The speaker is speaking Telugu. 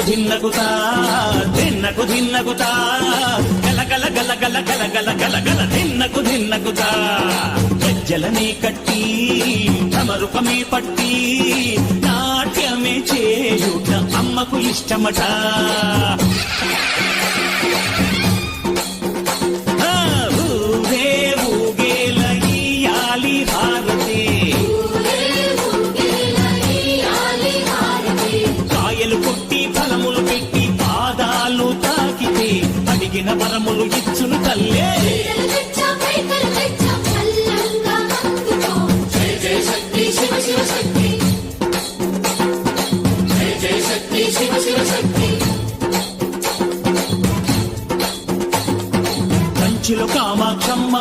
ధిన్నకుతా ధిన్నకు ధిన్నకుతా గల గల గల గల గల గల గల గల ధిన్నకుతా గజ్జలనే కట్టి తమరుపమే పట్టి నాట్యమే చేయుట అమ్మకు ఇష్టమట. ఊరే ఊగేల ఇయ్యాలి హారతి, కాయలు కొట్టి ఫలములు పెట్టి పాదాలు తాకితే అడిగిన వరములు ఇచ్చును తల్లే. కంచిలో కామాక్షమ్మ